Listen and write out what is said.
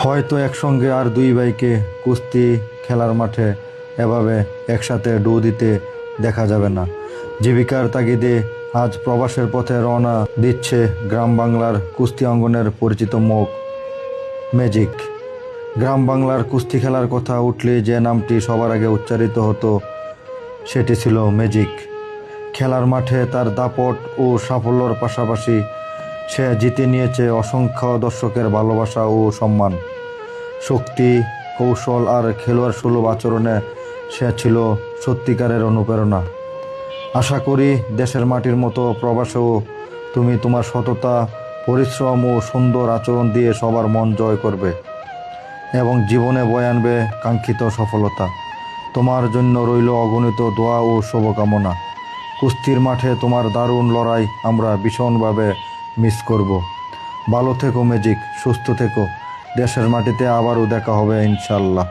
হয়তো একসঙ্গে আর দুই ভাইকে কুস্তি খেলার মাঠে এভাবে একসাথে ডু দিতে দেখা যাবে না। জীবিকার তাগিদে আজ প্রবাসের পথে রওনা দিচ্ছে গ্রাম বাংলার কুস্তি অঙ্গনের পরিচিত মুখ ম্যাজিক। গ্রাম বাংলার কুস্তি খেলার কথা উঠলে যে নামটি সবার আগে উচ্চারিত হতো সেটি ছিল ম্যাজিক। খেলার মাঠে তার দাপট ও সাফল্যর পাশাপাশি সে জিতে নিয়েছে অসংখ্য দর্শকের ভালোবাসা ও সম্মান। শক্তি, কৌশল আর খেলোয়াড় সুলভ আচরণে সে ছিল সত্যিকারের অনুপ্রেরণা। আশা করি দেশের মাটির মতো প্রবাসেও তুমি তোমার সততা, পরিশ্রম ও সুন্দর আচরণ দিয়ে সবার মন জয় করবে এবং জীবনে বয়ে আনবে কাঙ্ক্ষিত সফলতা। তোমার জন্য রইল অগণিত দোয়া ও শুভকামনা। কুস্তির মাঠে তোমার দারুণ লড়াই আমরা ভীষণভাবে মিস করব। ভালো থেকো ম্যাজিক, সুস্থ থেকো। দেশের মাটিতে আবারও দেখা হবে ইনশাল্লাহ।